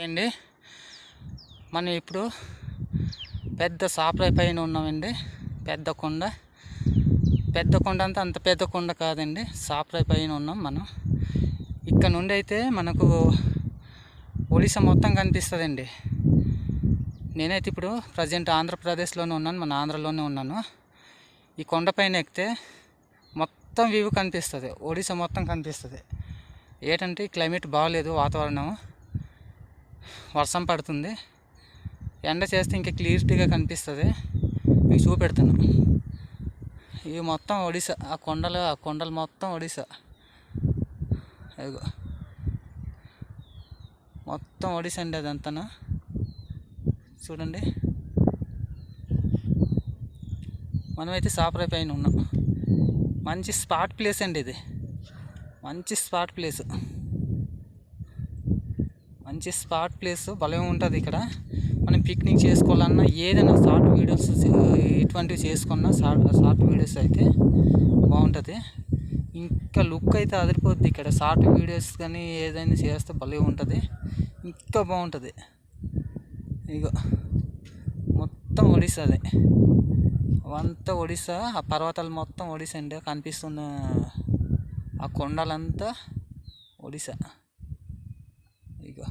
అండి మనం ఇప్పుడు పెద్ద సాప్రాయి పైన ఉన్నామండి. పెద్ద కొండ అంటే అంత పెద్ద కొండ కాదండి, సాప్రాయి పైన ఉన్నాం మనం. ఇక్కడ నుండి అయితే మనకు ఒడిశా మొత్తం కనిపిస్తుందండి. నేనైతే ఇప్పుడు ప్రజెంట్ ఆంధ్రప్రదేశ్లోనే ఉన్నాను, మన ఆంధ్రలోనే ఉన్నాను. ఈ కొండపైన ఎక్కితే మొత్తం వ్యూ కనిపిస్తుంది, ఒడిశా మొత్తం కనిపిస్తుంది. ఏంటంటే క్లైమేట్ బాగలేదు, వాతావరణం వర్షం పడుతుంది, ఎండ చేస్తే ఇంకా క్లియర్టీగా కనిపిస్తుంది. మీకు చూపెడతాను. ఇవి మొత్తం ఒడిశా, ఆ కొండలు మొత్తం ఒడిశా. అదిగో మొత్తం ఒడిశా అండి, అదంతా చూడండి. మనమైతే సాప్రాయి పైన ఉన్నాం. మంచి స్పాట్ ప్లేస్ అండి ఇది, మంచి స్పాట్ ప్లేస్ భలే ఉంటుంది. ఇక్కడ మనం పిక్నిక్ చేసుకోవాలన్నా, ఏదైనా షార్ట్ వీడియోస్ ఇటువంటివి చేసుకున్నా షార్ట్ వీడియోస్ అయితే బాగుంటుంది. ఇంకా లుక్ అయితే అదిరిపోద్ది. ఇక్కడ షార్ట్ వీడియోస్ కానీ ఏదైనా చేస్తే భలే ఉంటుంది, ఇంకా బాగుంటుంది. ఇగో మొత్తం ఒడిశాదే, అంతా ఒడిశా. ఆ పర్వతాలు మొత్తం ఒడిశా అండి, కనిపిస్తున్న ఆ కొండలంతా ఒడిశా. ఇగో